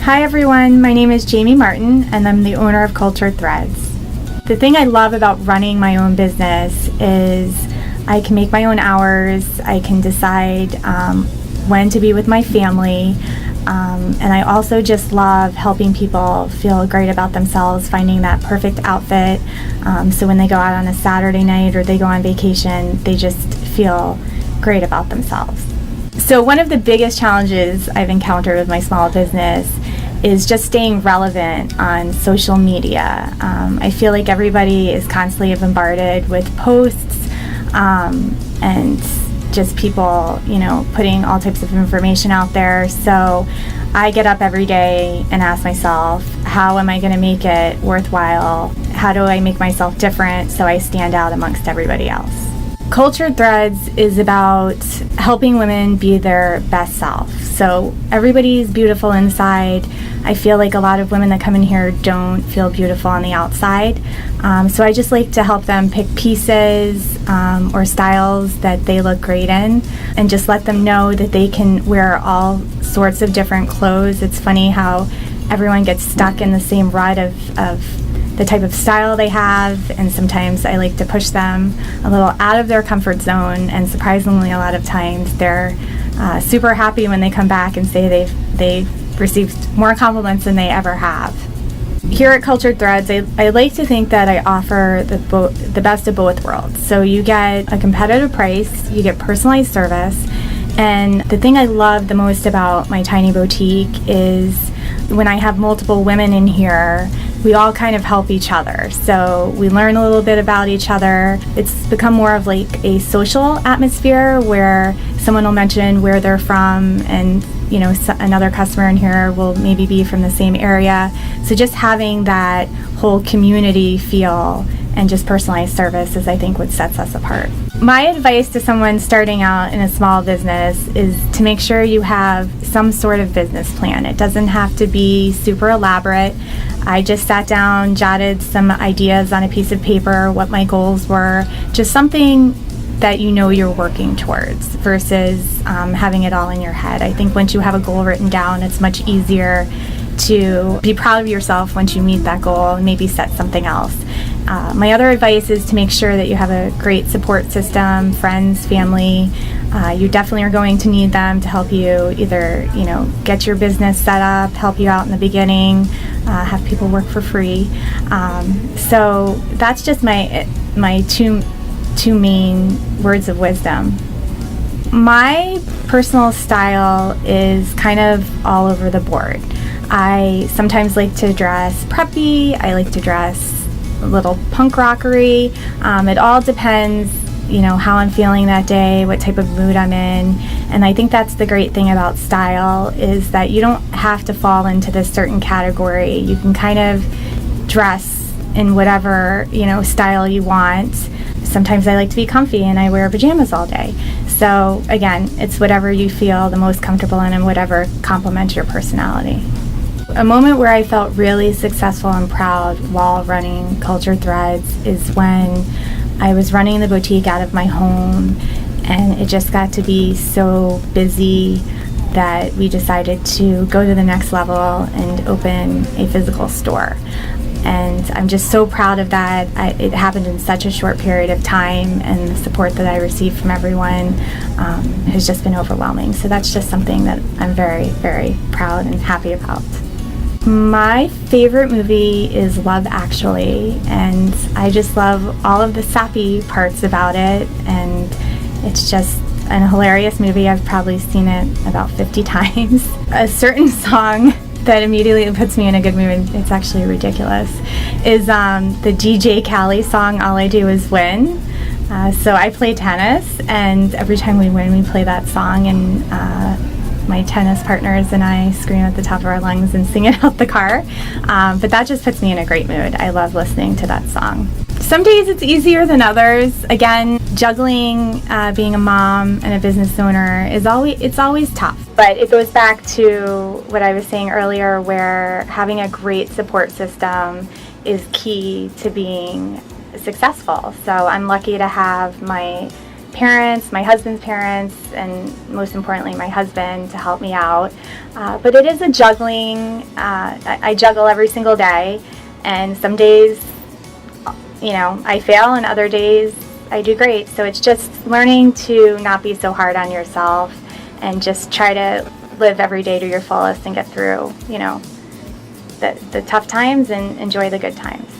Hi everyone, my name is Jaime Martin and I'm the owner of Cultured Threads. The thing I love about running my own business is I can make my own hours, I can decide when to be with my family, and I also just love helping people feel great about themselves, finding that perfect outfit, so when they go out on a Saturday night or they go on vacation, they just feel great about themselves. So one of the biggest challenges I've encountered with my small business is just staying relevant on social media. I feel like everybody is constantly bombarded with posts and just people, putting all types of information out there. So I get up every day and ask myself, how am I going to make it worthwhile? How do I make myself different so I stand out amongst everybody else? Cultured Threads is about helping women be their best self. So everybody's beautiful inside. I feel like a lot of women that come in here don't feel beautiful on the outside. So I just like to help them pick pieces or styles that they look great in and just let them know that they can wear all sorts of different clothes. It's funny how everyone gets stuck in the same rut of the type of style they have, and sometimes I like to push them a little out of their comfort zone, and surprisingly a lot of times they're super happy when they come back and say they've received more compliments than they ever have. Here at Cultured Threads, I like to think that I offer the best of both worlds. So you get a competitive price, you get personalized service, and the thing I love the most about my tiny boutique is when I have multiple women in here, we all kind of help each other. So we learn a little bit about each other. It's become more of like a social atmosphere where someone will mention where they're from, and another customer in here will maybe be from the same area. So just having that whole community feel and just personalized service is, I think, what sets us apart. My advice to someone starting out in a small business is to make sure you have some sort of business plan. It doesn't have to be super elaborate. I just sat down, jotted some ideas on a piece of paper, what my goals were, just something that you're working towards versus having it all in your head. I think once you have a goal written down, it's much easier to be proud of yourself once you meet that goal and maybe set something else. My other advice is to make sure that you have a great support system, friends, family. You definitely are going to need them to help you either, get your business set up, help you out in the beginning, have people work for free. So that's just my two main words of wisdom. My personal style is kind of all over the board. I sometimes like to dress preppy. I like to dress a little punk rockery. It all depends, how I'm feeling that day, what type of mood I'm in. And I think that's the great thing about style is that you don't have to fall into this certain category. You can kind of dress in whatever, style you want. Sometimes I like to be comfy and I wear pajamas all day. So again, it's whatever you feel the most comfortable in and whatever complements your personality. A moment where I felt really successful and proud while running Cultured Threads is when I was running the boutique out of my home, and it just got to be so busy that we decided to go to the next level and open a physical store. And I'm just so proud of that. It happened in such a short period of time, and the support that I received from everyone has just been overwhelming. So that's just something that I'm very, very proud and happy about. My favorite movie is Love Actually, and I just love all of the sappy parts about it, and it's just a hilarious movie. I've probably seen it about 50 times. A certain song that immediately puts me in a good mood, it's actually ridiculous, is the DJ Khaled song, All I Do Is Win. So I play tennis, and every time we win, we play that song, and my tennis partners and I scream at the top of our lungs and sing it out the car. But that just puts me in a great mood. I love listening to that song. Some days it's easier than others. Again, juggling being a mom and a business owner is always tough. But it goes back to what I was saying earlier, where having a great support system is key to being successful. So I'm lucky to have my parents, my husband's parents, and most importantly my husband to help me out. But it is a juggling. I juggle every single day, and some days, I fail, and other days I do great. So it's just learning to not be so hard on yourself and just try to live every day to your fullest and get through, the tough times and enjoy the good times.